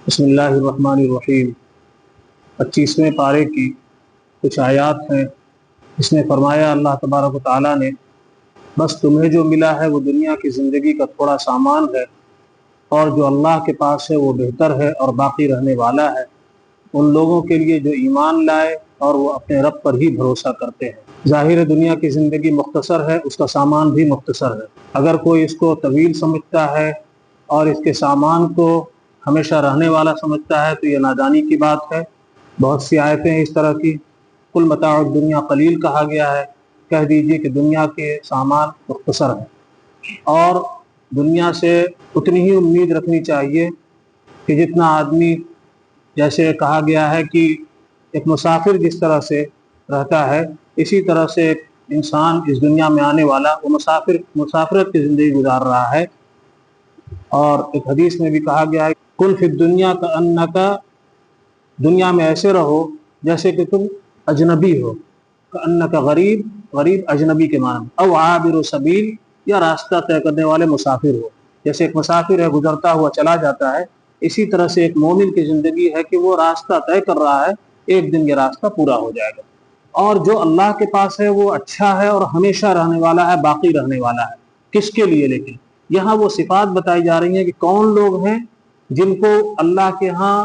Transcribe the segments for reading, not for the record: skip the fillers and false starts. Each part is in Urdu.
بسم اللہ الرحمن الرحیم 25ویں پارے کی کچھ آیات ہیں۔ اس میں فرمایا اللہ تبارک و تعالیٰ نے، بس تمہیں جو ملا ہے وہ دنیا کی زندگی کا تھوڑا سامان ہے، اور جو اللہ کے پاس ہے وہ بہتر ہے اور باقی رہنے والا ہے ان لوگوں کے لیے جو ایمان لائے اور وہ اپنے رب پر ہی بھروسہ کرتے ہیں۔ ظاہر دنیا کی زندگی مختصر ہے، اس کا سامان بھی مختصر ہے۔ اگر کوئی اس کو طویل سمجھتا ہے اور اس کے سامان کو ہمیشہ رہنے والا سمجھتا ہے تو یہ نادانی کی بات ہے۔ بہت سی آیتیں ہیں اس طرح کی۔ کل متاع الدنیا قلیل کہا گیا ہے، کہہ دیجئے کہ دنیا کے سامان مختصر ہیں، اور دنیا سے اتنی ہی امید رکھنی چاہیے کہ جتنا آدمی، جیسے کہا گیا ہے کہ ایک مسافر جس طرح سے رہتا ہے اسی طرح سے ایک انسان اس دنیا میں آنے والا وہ مسافرت کی زندگی گزار رہا ہے۔ اور ایک حدیث میں بھی کہا گیا ہے، کن فی الدنیا کأنکا، دنیا میں ایسے رہو جیسے کہ تم اجنبی ہو، کأنکا غریب، غریب اجنبی کے معنی، او عابر سبیل، یا راستہ طے کرنے والے مسافر ہو۔ جیسے ایک مسافر ہے گزرتا ہوا چلا جاتا ہے، اسی طرح سے ایک مومن کی زندگی ہے کہ وہ راستہ طے کر رہا ہے، ایک دن یہ راستہ پورا ہو جائے گا۔ اور جو اللہ کے پاس ہے وہ اچھا ہے اور ہمیشہ رہنے والا ہے، باقی رہنے والا ہے۔ کس کے لیے؟ لیکن یہاں وہ صفات بتائی جا رہی ہیں کہ کون لوگ ہیں جن کو اللہ کے ہاں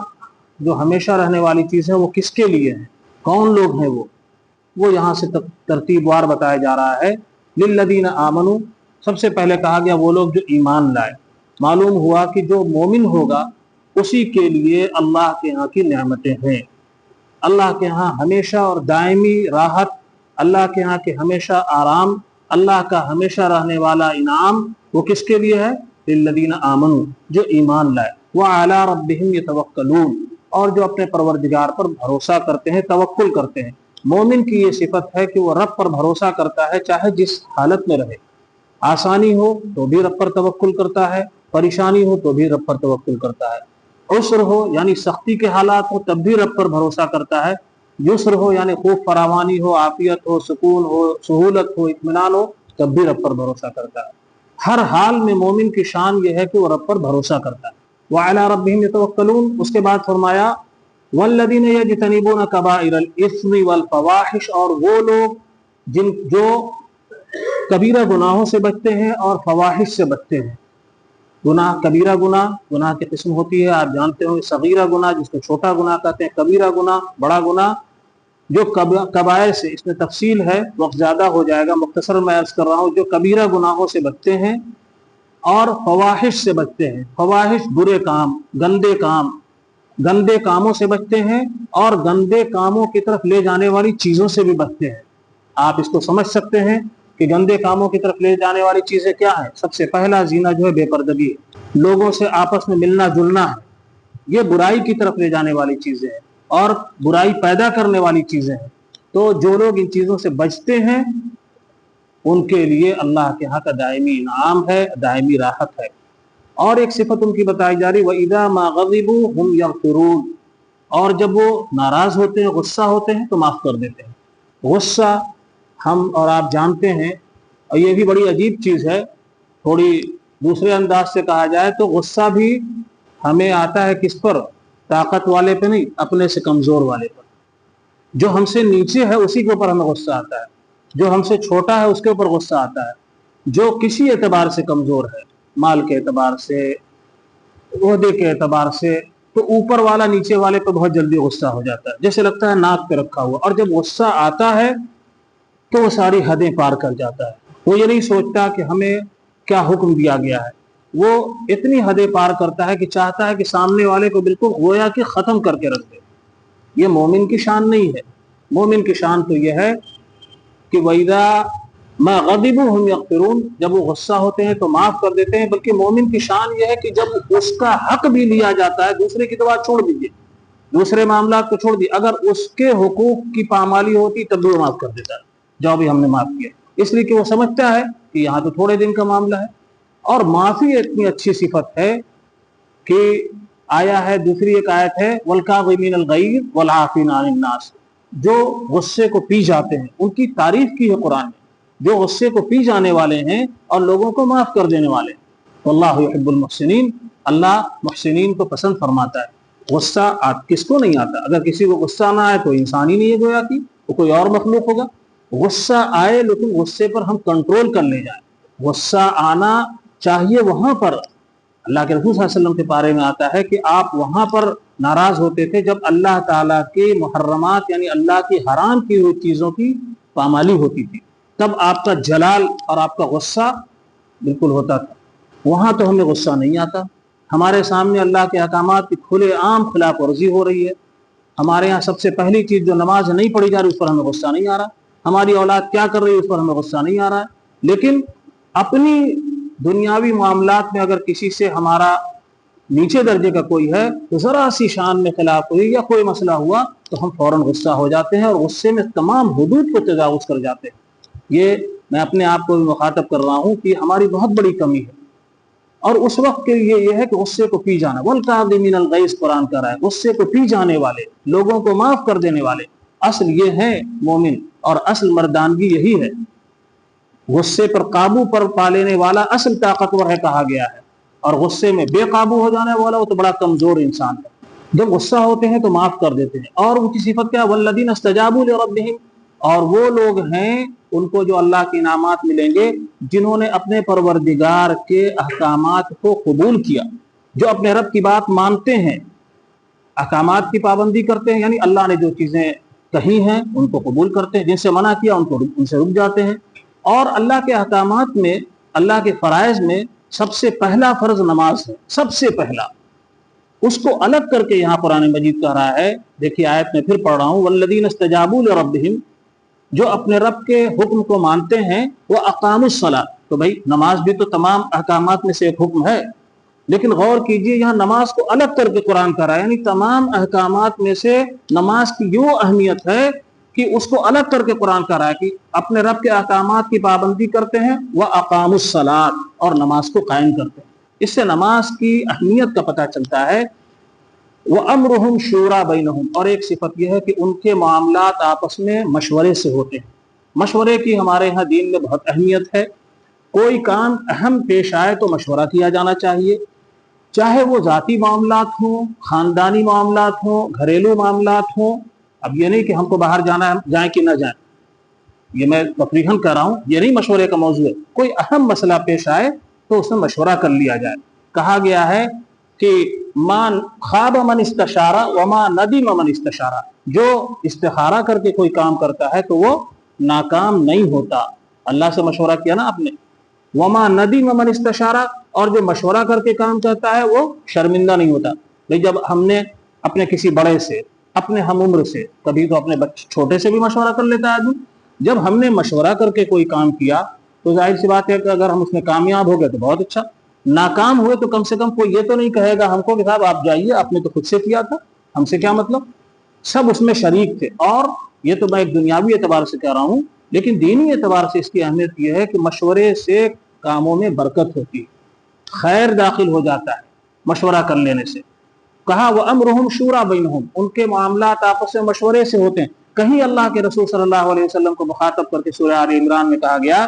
جو ہمیشہ رہنے والی چیز ہے وہ کس کے لیے ہیں، کون لوگ ہیں وہ یہاں سے ترتیب وار بتایا جا رہا ہے۔ للذین آمنوا، سب سے پہلے کہا گیا وہ لوگ جو ایمان لائے۔ معلوم ہوا کہ جو مومن ہوگا اسی کے لیے اللہ کے ہاں کی نعمتیں ہیں، اللہ کے ہاں ہمیشہ اور دائمی راحت، اللہ کے ہاں کے ہمیشہ آرام، اللہ کا ہمیشہ رہنے والا انعام، وہ کس کے لیے ہے؟ للذین آمنوا، جو ایمان لائے، وعلی ربہم یتوکلون، اور جو اپنے پروردگار پر بھروسہ کرتے ہیں، توکل کرتے ہیں۔ مومن کی یہ صفت ہے کہ وہ رب پر بھروسہ کرتا ہے چاہے جس حالت میں رہے، آسانی ہو تو بھی رب پر توکل کرتا ہے، پریشانی ہو تو بھی رب پر توکل کرتا ہے، عسر ہو یعنی سختی کے حالات ہو تب بھی رب پر بھروسہ کرتا ہے، یسر ہو یعنی خوب فراوانی ہو، عافیت ہو، سکون ہو، سہولت ہو، اطمینان ہو، تب بھی رب پر بھروسہ کرتا ہے۔ ہر حال میں مومن کی شان یہ ہے کہ وہ رب پر بھروسہ کرتا ہے۔ وعلی ربہم یتوکلون، اس کے بعد فرمایا والذین یجتنبون کبائر الاثم والفواحش، اور وہ لوگ جو کبیرہ گناہوں سے بچتے ہیں اور فواحش سے بچتے ہیں۔ گناہ، کبیرہ گناہ کی قسم ہوتی ہے، آپ جانتے ہو، صغیرہ گناہ جس کو چھوٹا گناہ کہتے ہیں، کبیرہ گناہ بڑا گناہ۔ جو کبائر سے، اس میں تفصیل ہے، وقت زیادہ ہو جائے گا، مختصر میں عرض کر رہا ہوں، جو کبیرہ گناہوں سے بچتے ہیں اور فواحش سے بچتے ہیں۔ فواحش برے کام، گندے کاموں سے بچتے ہیں، اور گندے کاموں کی طرف لے جانے والی چیزوں سے بھی بچتے ہیں۔ آپ اس کو سمجھ سکتے ہیں کہ گندے کاموں کی طرف لے جانے والی چیزیں کیا ہیں؟ سب سے پہلا زینہ جو ہے بے پردگی ہے، لوگوں سے آپس میں ملنا جلنا ہے، یہ برائی کی طرف لے جانے والی چیزیں ہیں اور برائی پیدا کرنے والی چیزیں ہیں۔ تو جو لوگ ان چیزوں سے بچتے ہیں ان کے لیے اللہ کے ہاں کا دائمی انعام ہے، دائمی راحت ہے۔ اور ایک صفت ان کی بتائی جا رہی، وَإِذَا مَا غَضِبُوا هُمْ يَغْفِرُونَ، اور جب وہ ناراض ہوتے ہیں، غصہ ہوتے ہیں تو معاف کر دیتے ہیں۔ غصہ ہم اور آپ جانتے ہیں، اور یہ بھی بڑی عجیب چیز ہے، تھوڑی دوسرے انداز سے کہا جائے تو غصہ بھی ہمیں آتا ہے کس پر؟ طاقت والے پہ نہیں، اپنے سے کمزور والے پر۔ جو ہم سے نیچے ہے اسی کے اوپر ہمیں غصہ آتا ہے، جو ہم سے چھوٹا ہے اس کے اوپر غصہ آتا ہے، جو کسی اعتبار سے کمزور ہے، مال کے اعتبار سے، عہدے کے اعتبار سے، تو اوپر والا نیچے والے پہ بہت جلدی غصہ ہو جاتا ہے، جیسے لگتا ہے ناک پہ رکھا ہوا، اور جب غصہ آتا ہے تو وہ ساری حدیں پار کر جاتا ہے۔ وہ یہ نہیں سوچتا کہ ہمیں کیا حکم دیا گیا ہے، وہ اتنی حدیں پار کرتا ہے کہ چاہتا ہے کہ سامنے والے کو بالکل گویا کہ ختم کر کے رکھ دے۔ یہ مومن کی شان نہیں ہے۔ مومن کی شان تو یہ ہے کہ وَإِذَا مَا غَضِبُوا هُمْ يَغْفِرُونَ، جب وہ غصہ ہوتے ہیں تو معاف کر دیتے ہیں۔ بلکہ مومن کی شان یہ ہے کہ جب اس کا حق بھی لیا جاتا ہے، دوسرے کی تو بات چھوڑ دیجیے، دوسرے معاملات کو چھوڑ دیے، اگر اس کے حقوق کی پامالی ہوتی تب بھی وہ معاف کر دیتا ہے، جو بھی ہم نے معاف کیا، اس لیے کہ وہ سمجھتا ہے کہ یہاں تو تھوڑے دن کا معاملہ ہے۔ اور معافی اتنی اچھی صفت ہے کہ آیا ہے، دوسری ایک آیت ہے وَالْكَاظِمِينَ الْغَيْظَ وَالْعَافِينَ عَنِ النَّاسِ، جو غصے کو پی جاتے ہیں، ان کی تعریف کی ہے قرآن میں، جو غصے کو پی جانے والے ہیں اور لوگوں کو معاف کر دینے والے ہیں۔ واللہ يحب المحسنین، اللہ محسنین کو پسند فرماتا ہے۔ غصہ کس کو نہیں آتا؟ اگر کسی کو غصہ نہ آئے تو انسان ہی نہیں ہے گویا کہ وہ کوئی اور مخلوق ہوگا۔ غصہ آئے لیکن غصے پر ہم کنٹرول کر لے جائیں۔ غصہ آنا چاہیے وہاں پر، اللہ کے رسول صلی اللہ علیہ وسلم کے بارے میں آتا ہے کہ آپ وہاں پر ناراض ہوتے تھے جب اللہ تعالیٰ کے محرمات یعنی اللہ کی حرام کی ہوئی چیزوں کی پامالی ہوتی تھی، تب آپ کا جلال اور آپ کا غصہ بالکل ہوتا تھا۔ وہاں تو ہمیں غصہ نہیں آتا، ہمارے سامنے اللہ کے احکامات کی کھلے عام خلاف ورزی ہو رہی ہے، ہمارے ہاں سب سے پہلی چیز جو نماز نہیں پڑھی جا رہی اس پر ہمیں غصہ نہیں آ رہا، ہماری اولاد کیا کر رہی ہے اس پر ہمیں غصہ نہیں آ رہا ہے، لیکن اپنی دنیاوی معاملات میں اگر کسی سے ہمارا نیچے درجے کا کوئی ہے تو ذرا سی شان میں خلاف ہوئی یا کوئی مسئلہ ہوا تو ہم فوراً غصہ ہو جاتے ہیں اور غصے میں تمام حدود کو تجاوز کر جاتے ہیں۔ یہ میں اپنے آپ کو بھی مخاطب کر رہا ہوں کہ ہماری بہت بڑی کمی ہے، اور اس وقت کے لیے یہ ہے کہ غصے کو پی جانا، والکاظمین الغیظ قرآن کہہ رہا ہے، غصے کو پی جانے والے، لوگوں کو معاف کر دینے والے، اصل یہ ہے مومن اور اصل مردانگی یہی ہے۔ غصے پر قابو پر پا لینے والا اصل طاقتور ہے کہا گیا ہے، اور غصے میں بے قابو ہو جانے والا وہ تو بڑا کمزور انسان ہے۔ جب غصہ ہوتے ہیں تو معاف کر دیتے ہیں، اور ان کی صفت کیا ہے؟ والذین استجابوا لربہم، اور وہ لوگ ہیں ان کو جو اللہ کے انعامات ملیں گے جنہوں نے اپنے پروردگار کے احکامات کو قبول کیا، جو اپنے رب کی بات مانتے ہیں، احکامات کی پابندی کرتے ہیں، یعنی اللہ نے جو چیزیں کہی ہیں ان کو قبول کرتے ہیں، جن سے منع کیا ان سے رک جاتے ہیں۔ اور اللہ کے احکامات میں، اللہ کے فرائض میں سب سے پہلا فرض نماز ہے، سب سے پہلا، اس کو الگ کر کے یہاں قرآن مجید کہہ رہا ہے۔ دیکھیے آیت میں پھر پڑھ رہا ہوں، والذین استجابوا لربہم، جو اپنے رب کے حکم کو مانتے ہیں، وہ اقاموا الصلاۃ، تو بھائی نماز بھی تو تمام احکامات میں سے ایک حکم ہے، لیکن غور کیجئے یہاں نماز کو الگ کر کے قرآن کہہ رہا ہے، یعنی تمام احکامات میں سے نماز کی یوں اہمیت ہے کہ اس کو الگ کر کے قرآن کہہ رہا ہے کہ اپنے رب کے احکامات کی پابندی کرتے ہیں، وَأَقَامُوا الصَّلَاةَ، اور نماز کو قائم کرتے ہیں۔ اس سے نماز کی اہمیت کا پتہ چلتا ہے۔ وَأَمْرُهُمْ شُورَىٰ بَيْنَهُمْ، اور ایک صفت یہ ہے کہ ان کے معاملات آپس میں مشورے سے ہوتے ہیں۔ مشورے کی ہمارے ہاں دین میں بہت اہمیت ہے، کوئی کام اہم پیش آئے تو مشورہ کیا جانا چاہیے، چاہے وہ ذاتی معاملات ہوں، خاندانی معاملات ہوں، گھریلو معاملات ہوں۔ اب یہ نہیں کہ ہم کو باہر جانا ہے، جائیں کہ نہ جائیں، یہ میں تفریحاً کہہ رہا ہوں، یہ نہیں مشورے کا موضوع ہے۔ کوئی اہم مسئلہ پیش آئے تو اس میں مشورہ کر لیا جائے۔ کہا گیا ہے کہ من خاب من استشارہ وما ندیم من استشارہ، جو استخارہ کر کے کوئی کام کرتا ہے تو وہ ناکام نہیں ہوتا۔ اللہ سے مشورہ کیا نا آپ نے، وما ندیم من استشارہ، اور جو مشورہ کر کے کام کرتا ہے وہ شرمندہ نہیں ہوتا۔ بھئی جب ہم نے اپنے کسی بڑے سے، اپنے ہم عمر سے، کبھی تو اپنے چھوٹے سے بھی مشورہ کر لیتا ہے آدمی، جب ہم نے مشورہ کر کے کوئی کام کیا تو ظاہر سی بات ہے کہ اگر ہم اس میں کامیاب ہو گئے تو بہت اچھا، ناکام ہوئے تو کم سے کم کوئی یہ تو نہیں کہے گا ہم کو کہ صاحب آپ جائیے، آپ نے تو خود سے کیا تھا، ہم سے کیا مطلب۔ سب اس میں شریک تھے۔ اور یہ تو میں ایک دنیاوی اعتبار سے کہہ رہا ہوں، لیکن دینی اعتبار سے اس کی اہمیت یہ ہے کہ مشورے سے کاموں میں برکت ہوتی ہے، خیر داخل ہو جاتا ہے مشورہ کر لینے سے۔ کہا وَأَمْرُهُمْ شُورَىٰ بَيْنَهُمْ، ان کے معاملات آپس میں مشورے سے ہوتے ہیں۔ کہیں اللہ کے رسول صلی اللہ علیہ وسلم کو مخاطب کر کے سورہ آل عمران میں کہا گیا،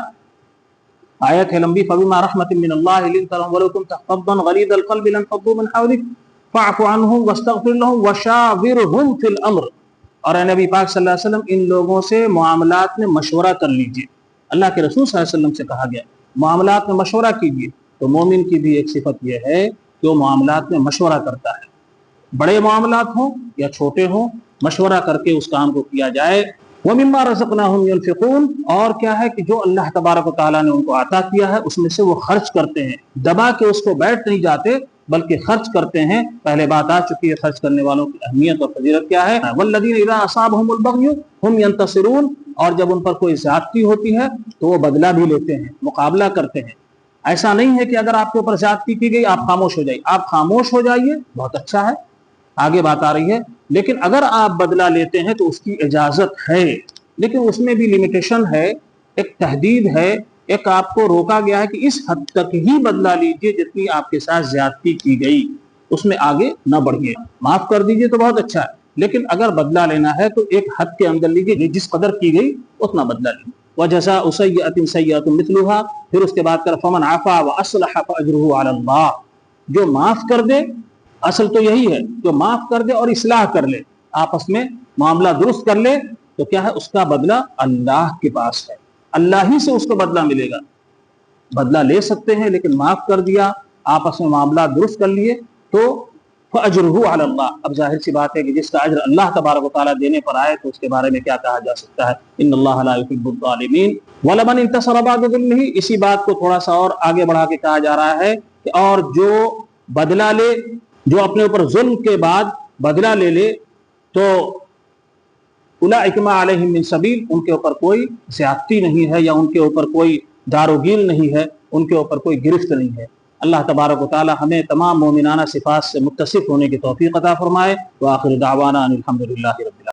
آیت ہے لمبی، فَبِمَا رَحْمَةٍ مِّنَ اللَّهِ لِنتَ لَهُمْ وَلَوْ كُنتَ فَظًّا غَلِيظَ الْقَلْبِ لَانفَضُّوا مِنْ حَوْلِكَ فَاعْفُ عَنْهُمْ وَاسْتَغْفِرْ لَهُمْ وَشَاوِرْهُمْ فِي الْأَمْرِ، اور اے نبی پاک صلی اللہ علیہ وسلم ان لوگوں سے معاملات میں مشورہ کر لیجئے۔ اللہ کے رسول صلی اللہ علیہ وسلم سے کہا گیا معاملات میں مشورہ کیجئے۔ تو مومن کی بھی ایک صفت یہ ہے کہ وہ معاملات میں مشورہ کرتا ہے، بڑے معاملات ہوں یا چھوٹے ہوں، مشورہ کر کے اس کام کو کیا جائے۔ وَمِمَّا رَزَقْنَاهُمْ يُنْفِقُونَ، اور کیا ہے کہ جو اللہ تبارک و تعالیٰ نے ان کو عطا کیا ہے اس میں سے وہ خرچ کرتے ہیں، دبا کے اس کو بیٹھ نہیں جاتے بلکہ خرچ کرتے ہیں۔ پہلے بات آ چکی ہے خرچ کرنے والوں کی اہمیت اور فضیلت کیا ہے۔ وَالَّذِينَ إِذَا أَصَابَهُمُ الْبَغْيُ هُمْ يَنتَصِرُونَ، اور جب ان پر کوئی زیادتی ہوتی ہے تو وہ بدلہ بھی لیتے ہیں، مقابلہ کرتے ہیں۔ ایسا نہیں ہے کہ اگر آپ کے اوپر زیادتی کی گئی آپ خاموش ہو جائیے، آپ خاموش ہو جائیے بہت اچھا ہے، آگے بات آ رہی ہے، لیکن اگر آپ بدلہ لیتے ہیں تو اس کی اجازت ہے، لیکن اس میں بھی لمیٹیشن ہے، ایک تحدید ہے، ایک آپ کو روکا گیا ہے کہ اس حد تک ہی بدلہ لیجئے جتنی آپ کے ساتھ زیادتی کی گئی، اس میں آگے نہ بڑھیے۔ معاف کر دیجئے تو بہت اچھا ہے، لیکن اگر بدلہ لینا ہے تو ایک حد کے اندر لیجئے، جس قدر کی گئی اتنا بدلہ لیجئے۔ وَجَزَاءُ سَيِّئَةٍ سَيِّئَةٌ مِثْلُهَا، پھر اس کے بعد کر فَمَنْ عَفَا وَأَصْلَحَ فَأَجْرُهُ عَلَى اللَّهِ، جو معاف کر دے اصل تو یہی ہے جو معاف کر دے اور اصلاح کر لے، آپس میں معاملہ درست کر لے، تو کیا ہے اس کا بدلہ اللہ کے پاس ہے، اللہ ہی سے اس کو بدلہ ملے گا۔ بدلہ لے سکتے ہیں لیکن معاف کر دیا، آپس میں معاملہ درست کر لیے تو فَأَجْرُهُ عَلَى اللَّهِ۔ اب ظاہر سی بات ہے کہ جس کا اجر اللہ تبارک و تعالیٰ دینے پر آئے تو اس کے بارے میں کیا کہا جا سکتا ہے، ان اللہ لا يحب الظالمین وَلَمَنِ انتصر بعد ظلمه۔ اسی بات کو تھوڑا سا اور آگے بڑھا کے کہا جا رہا ہے کہ اور جو بدلہ لے، جو اپنے اوپر ظلم کے بعد بدلہ لے لے، تو اولئک ما علیہم من سبیل، ان کے اوپر کوئی زیادتی نہیں ہے یا ان کے اوپر کوئی داروگیل نہیں ہے، ان کے اوپر کوئی گرفت نہیں ہے۔ اللہ تبارک و تعالی ہمیں تمام مومنانہ صفات سے متصف ہونے کی توفیق عطا فرمائے۔ وآخر دعوانا ان الحمد للہ رب العالمین۔